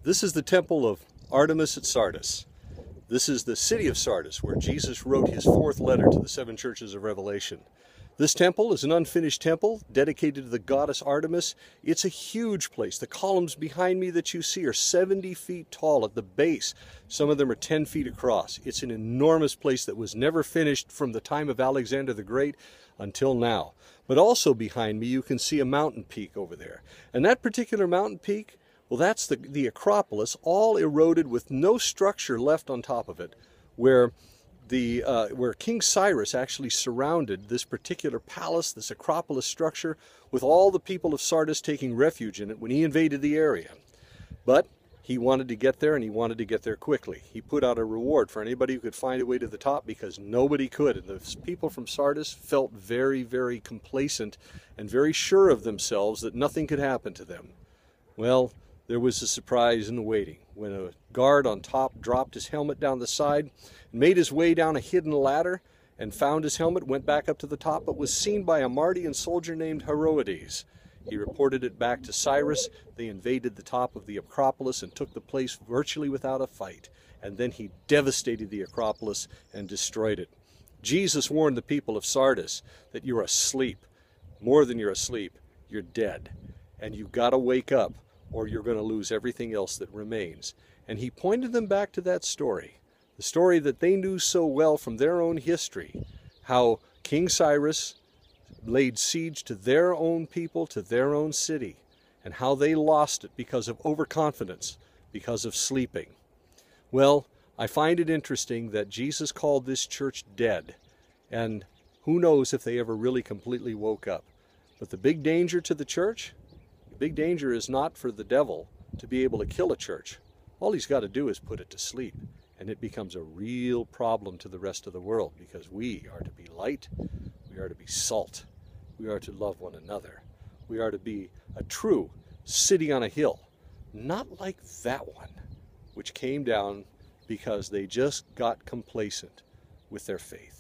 This is the temple of Artemis at Sardis. This is the city of Sardis, where Jesus wrote his fourth letter to the seven churches of Revelation. This temple is an unfinished temple dedicated to the goddess Artemis. It's a huge place. The columns behind me that you see are 70 feet tall at the base. Some of them are 10 feet across. It's an enormous place that was never finished from the time of Alexander the Great until now. But also behind me you can see a mountain peak over there. And that particular mountain peak, well, that's the Acropolis, all eroded with no structure left on top of it, where King Cyrus actually surrounded this particular palace, this Acropolis structure, with all the people of Sardis taking refuge in it when he invaded the area. But he wanted to get there, and he wanted to get there quickly. He put out a reward for anybody who could find a way to the top, because nobody could. And the people from Sardis felt very, very complacent and very sure of themselves that nothing could happen to them. Well, there was a surprise in the waiting when a guard on top dropped his helmet down the side and made his way down a hidden ladder and found his helmet, went back up to the top, but was seen by a Mardian soldier named Herodes. He reported it back to Cyrus. They invaded the top of the Acropolis and took the place virtually without a fight. And then he devastated the Acropolis and destroyed it. Jesus warned the people of Sardis that you're asleep. More than you're asleep, you're dead. And you've got to wake up, or you're going to lose everything else that remains. And he pointed them back to that story, the story that they knew so well from their own history, how King Cyrus laid siege to their own people, to their own city, and how they lost it because of overconfidence, because of sleeping. Well, I find it interesting that Jesus called this church dead, and who knows if they ever really completely woke up. But the big danger to the church, the big danger is not for the devil to be able to kill a church. All he's got to do is put it to sleep, and it becomes a real problem to the rest of the world, because we are to be light, we are to be salt, we are to love one another, we are to be a true city on a hill, not like that one, which came down because they just got complacent with their faith.